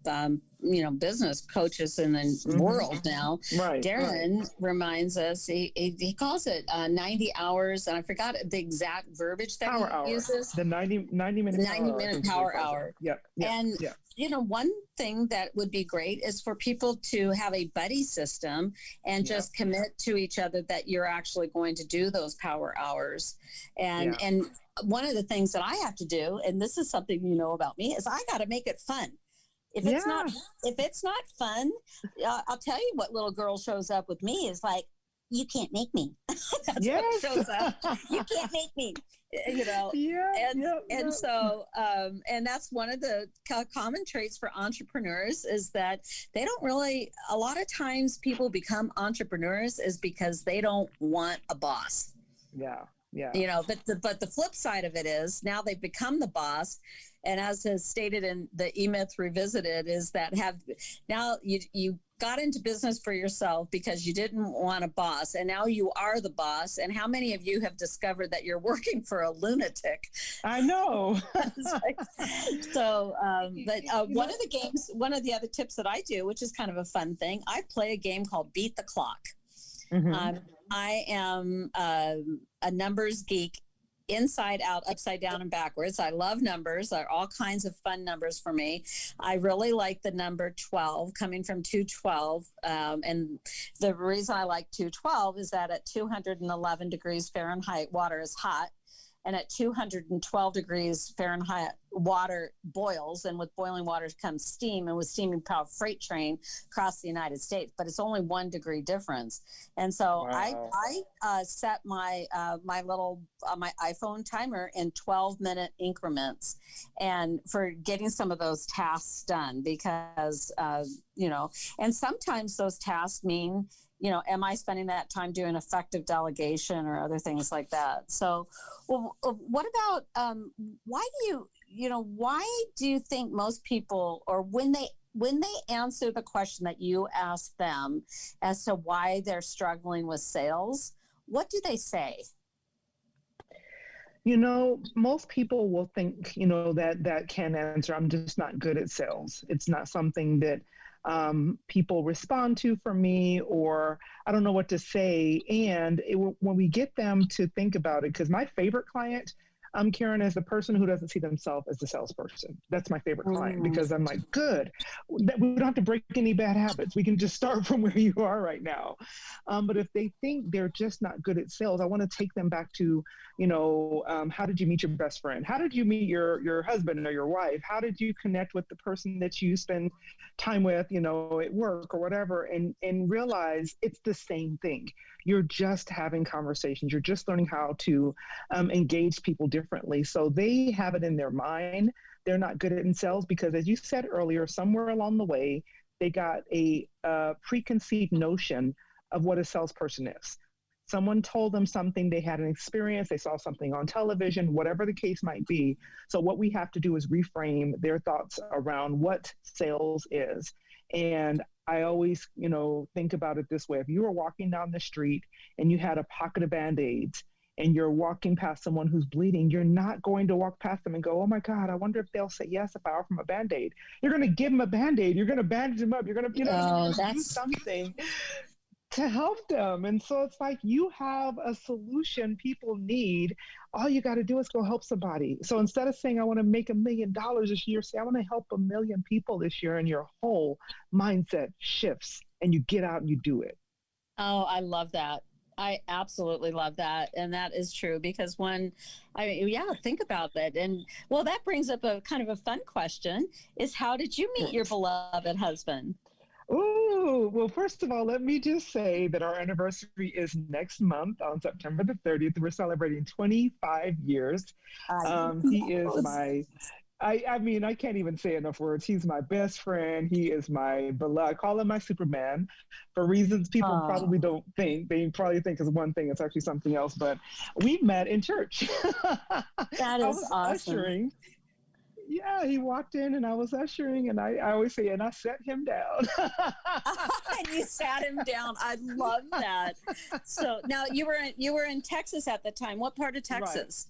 business coaches in the world now. Right. Darren reminds us, he calls it 90 hours, and I forgot the exact verbiage that he uses. The 90-minute power hour. Yep. And one thing that would be great is for people to have a buddy system and just commit to each other that you're actually going to do those power hours. And one of the things that I have to do, and this is something you know about me, is I got to make it fun. If it's not fun, I'll tell you what little girl shows up with me is like, you can't make me. That's Yes. what shows up. You can't make me, Yeah. So, and that's one of the common traits for entrepreneurs is that they don't really, a lot of times people become entrepreneurs is because they don't want a boss. Yeah. But the flip side of it is now they've become the boss. And as is stated in the E-Myth Revisited is that now you got into business for yourself because you didn't want a boss. And now you are the boss. And how many of you have discovered that you're working for a lunatic? I know. One of the games, one of the other tips that I do, which is kind of a fun thing, I play a game called Beat the Clock. Mm-hmm. I am a numbers geek, inside out, upside down, and backwards. I love numbers. There are all kinds of fun numbers for me. I really like the number 12, coming from 212. And the reason I like 212 is that at 211 degrees Fahrenheit, water is hot. And at 212 degrees Fahrenheit, water boils, and with boiling water comes steam, and with steam, power freight train across the United States. But it's only 1 degree difference. And so Wow. I set my my iPhone timer in 12-minute increments, and for getting some of those tasks done, because and sometimes those tasks mean, am I spending that time doing effective delegation or other things like that? So, what about why do you think most people, or when they answer the question that you ask them as to why they're struggling with sales, what do they say? Most people will think, that can answer, I'm just not good at sales. It's not something that people respond to for me, or I don't know what to say. And when we get them to think about it, because my favorite client, Karen, is the person who doesn't see themselves as the salesperson. That's my favorite client, because I'm like, good, we don't have to break any bad habits. We can just start from where you are right now. But if they think they're just not good at sales, I want to take them back to, how did you meet your best friend? How did you meet your husband or your wife? How did you connect with the person that you spend time with, at work or whatever, and realize it's the same thing. You're just having conversations. You're just learning how to engage people differently. So they have it in their mind. They're not good at sales because, as you said earlier, somewhere along the way, they got a preconceived notion of what a salesperson is. Someone told them something, they had an experience, they saw something on television, whatever the case might be. So what we have to do is reframe their thoughts around what sales is. And I always, think about it this way. If you were walking down the street and you had a pocket of Band-Aids and you're walking past someone who's bleeding, you're not going to walk past them and go, oh my God, I wonder if they'll say yes if I offer them a Band-Aid. You're going to give them a Band-Aid. You're going to bandage them up. You're going to do something to help them. And so it's like, you have a solution people need. All you got to do is go help somebody. So instead of saying, I want to make $1 million this year, say, I want to help 1 million people this year. And your whole mindset shifts and you get out and you do it. Oh, I love that. I absolutely love that. And that is true because think about it. And well, that brings up a kind of a fun question is, how did you meet your beloved husband? Oh, well, first of all, let me just say that our anniversary is next month on September the 30th. We're celebrating 25 years. He is I can't even say enough words. He's my best friend. He is my beloved. I call him my Superman for reasons people probably don't think. They probably think is one thing. It's actually something else. But we met in church. That is awesome. Ushering. Yeah, he walked in and I was ushering, and I always say, and I sat him down. And you sat him down. I love that. So now you were in Texas at the time. What part of Texas?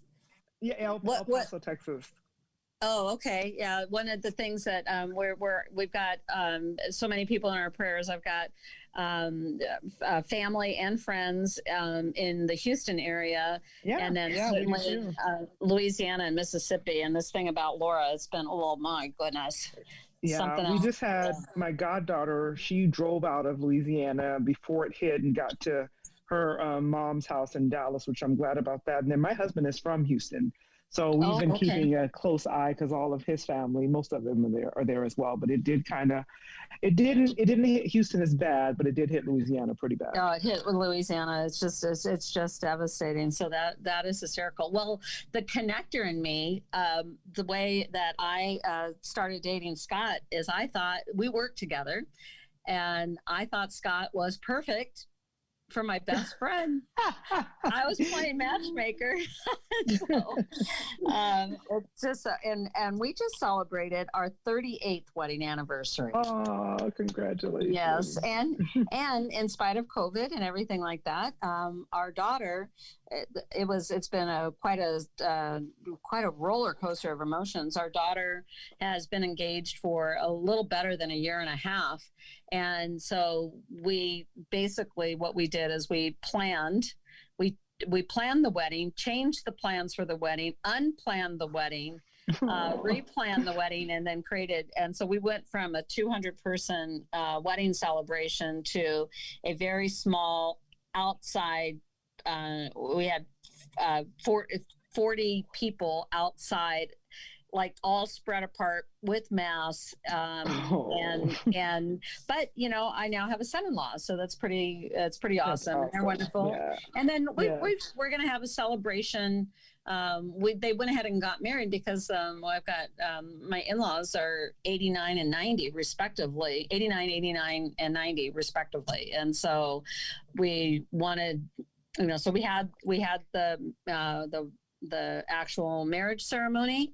Right. Yeah, El Paso, Texas. Oh, okay. Yeah. One of the things that we've got so many people in our prayers. I've got family and friends in the Houston area, and then certainly Louisiana and Mississippi. And this thing about Laura, it's been, oh my goodness. Yeah, we just had my goddaughter. She drove out of Louisiana before it hit and got to her mom's house in Dallas, which I'm glad about that. And then my husband is from Houston. So we've been okay. keeping a close eye because all of his family, most of them are there as well. But it didn't hit Houston as bad, but it did hit Louisiana pretty bad. Oh, it hit with Louisiana. It's just devastating. So that is hysterical. Well, the connector in me, the way that I started dating Scott is I thought we worked together, and I thought Scott was perfect for my best friend. I was playing matchmaker. So, it's just and we just celebrated our 38th wedding anniversary. Oh, congratulations! Yes, and in spite of COVID and everything like that, our daughter, it's been quite a roller coaster of emotions. Our daughter has been engaged for a little better than a year and a half, and so we basically what we did is we planned the wedding, changed the plans for the wedding, unplanned the wedding, replanned the wedding, and then created. And so we went from a 200-person wedding celebration to a very small outside. We had 40 people outside, like all spread apart with masks. And but I now have a son-in-law, so that's pretty awesome. They're wonderful. Yeah. And then we're going to have a celebration. They went ahead and got married because I've got my in-laws are 89 and 90 respectively, 89, 89 and 90 respectively. And so we wanted, so we had the actual marriage ceremony.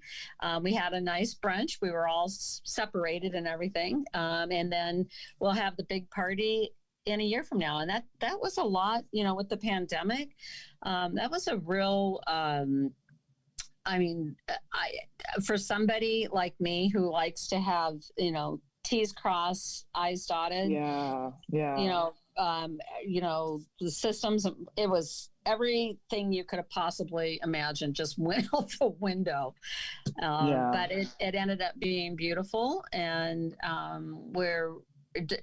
We had a nice brunch. We were all separated and everything. And then we'll have the big party in a year from now. And that was a lot, with the pandemic. That was a real, for somebody like me who likes to have, T's crossed, I's dotted. Yeah. The systems, it was everything you could have possibly imagined just went out the window. But it ended up being beautiful. And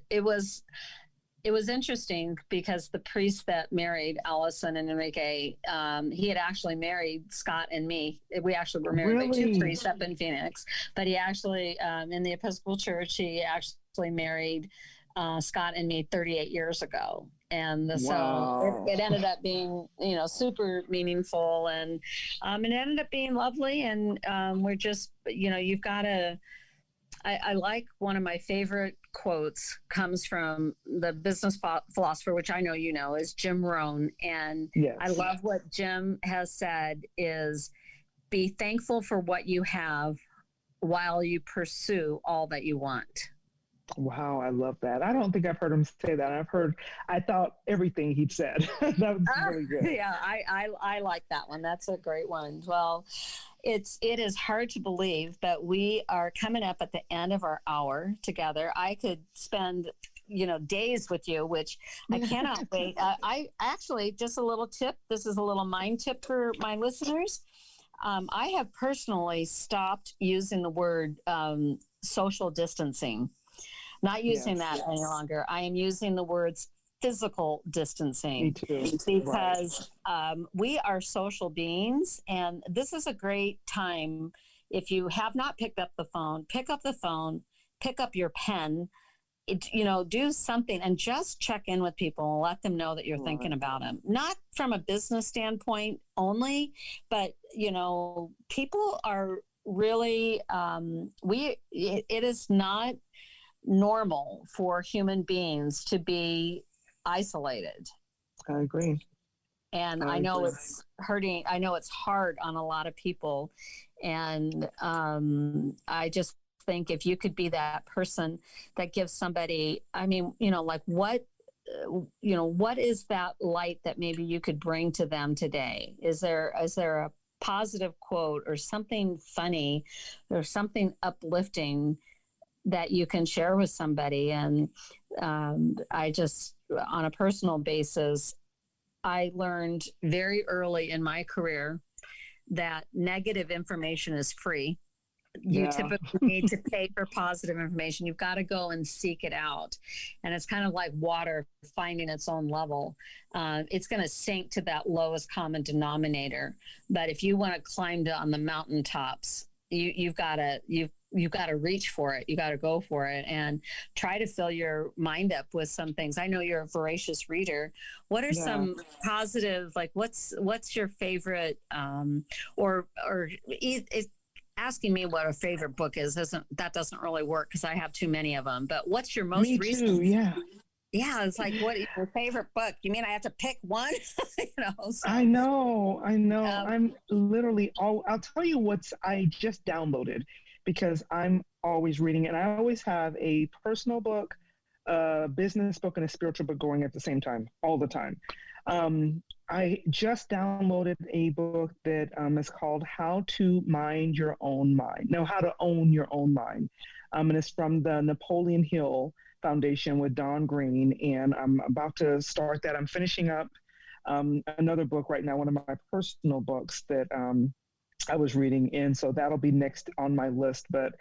it was interesting because the priest that married Allison and Enrique, he had actually married Scott and me. We actually were married by two priests up in Phoenix, but he actually, in the Episcopal Church, he actually married Scott and me 38 years ago. And so it ended up being, super meaningful, and it ended up being lovely. And we're just, you've got to, I like one of my favorite quotes comes from the business philosopher, which I know is Jim Rohn. And yes. I love what Jim has said is be thankful for what you have while you pursue all that you want. Wow, I love that. I don't think I've heard him say that. I thought everything he'd said. That was really good. Yeah, I like that one. That's a great one. Well, it is hard to believe, but we are coming up at the end of our hour together. I could spend days with you, which I cannot wait. I actually, just a little tip. This is a little mind tip for my listeners. I have personally stopped using the word social distancing. Not using that any longer. I am using the words physical distancing. Me too. Because we are social beings, and this is a great time. If you have not picked up the phone, pick up the phone, pick up your pen, do something and just check in with people and let them know that you're thinking about them. Not from a business standpoint only, but, people are really, it is not normal for human beings to be isolated. I agree. And I know it's hurting. I know it's hard on a lot of people. And I just think if you could be that person that gives somebody, what is that light that maybe you could bring to them today? Is there a positive quote or something funny or something uplifting that you can share with somebody? And I just, on a personal basis, I learned very early in my career that negative information is free you Yeah. typically need to pay for positive information. You've got to go and seek it out. And it's kind of like water finding its own level. It's going to sink to that lowest common denominator. But if you want to climb on the mountaintops, you've got to reach for it. You got to go for it and try to fill your mind up with some things. I know you're a voracious reader. What are some positive, like what's your favorite, asking me what a favorite book doesn't really work because I have too many of them. But what's your most recent? Me too, yeah. Yeah, it's like, what is your favorite book? You mean I have to pick one? So. I know. I'm literally I'll tell you I just downloaded because I'm always reading and I always have a personal book, a business book, and a spiritual book going at the same time, all the time. I just downloaded a book that is called How to Mind Your Own Mind. No, How to Own Your Own Mind. And it's from the Napoleon Hill Foundation with Don Green. And I'm about to start that. I'm finishing up another book right now, one of my personal books that I was reading. And so that'll be next on my list. But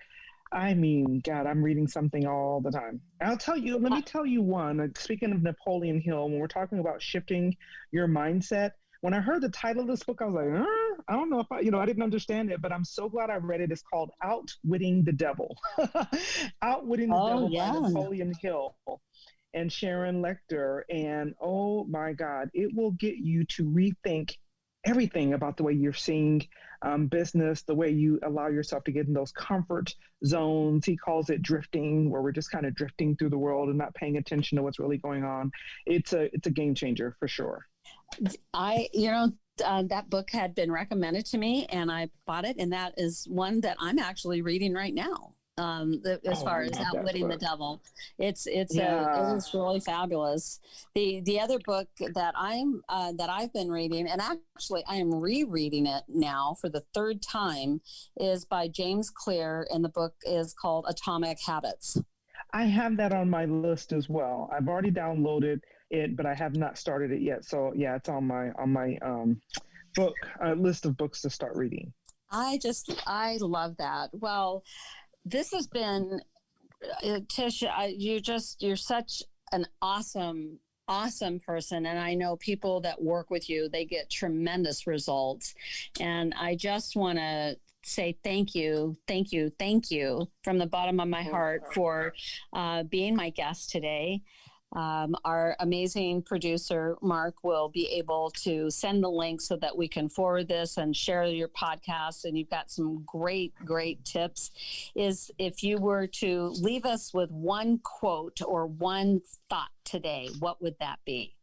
I mean, God, I'm reading something all the time. Let me tell you one. Speaking of Napoleon Hill, when we're talking about shifting your mindset, when I heard the title of this book, I was like, I don't know if I didn't understand it, but I'm so glad I read it. It's called Outwitting the Devil. Outwitting the Devil by Napoleon Hill and Sharon Lecter. And oh my God, it will get you to rethink everything about the way you're seeing business, the way you allow yourself to get in those comfort zones. He calls it drifting, where we're just kind of drifting through the world and not paying attention to what's really going on. It's a game changer for sure. That book had been recommended to me and I bought it. And that is one that I'm actually reading right now. As far as Outwitting the Devil, it is really fabulous. The other book that I've been reading, and actually I am rereading it now for the third time, is by James Clear, and the book is called Atomic Habits. I have that on my list as well. I've already downloaded it, but I have not started it yet. So yeah, it's on my book list of books to start reading. I love that. Well, this has been, Tish, you're such an awesome person. And I know people that work with you, they get tremendous results. And I just want to say thank you from the bottom of my heart for being my guest today. Our amazing producer, Mark, will be able to send the link so that we can forward this and share your podcast. And you've got some great tips. If you were to leave us with one quote or one thought today, what would that be?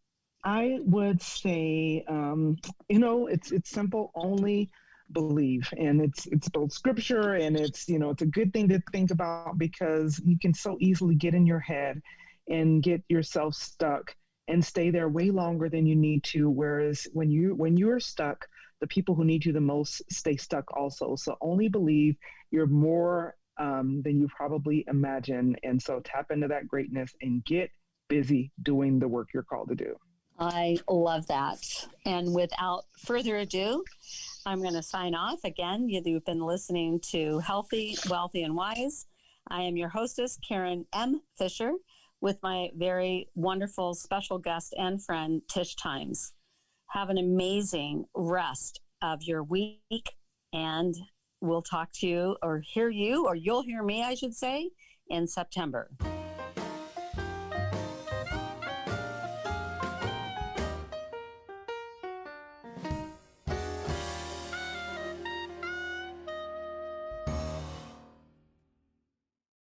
I would say, it's simple, only believe. And it's both scripture and it's a good thing to think about because you can so easily get in your head and get yourself stuck and stay there way longer than you need to. Whereas when you're stuck, the people who need you the most stay stuck also. So only believe you're more than you probably imagine. And so tap into that greatness and get busy doing the work you're called to do. I love that. And without further ado, I'm going to sign off. Again, you've been listening to Healthy, Wealthy, and Wise. I am your hostess, Karen M. Fisher, with my very wonderful special guest and friend, Tish Times. Have an amazing rest of your week, and we'll talk to you or hear you, or you'll hear me, I should say, in September.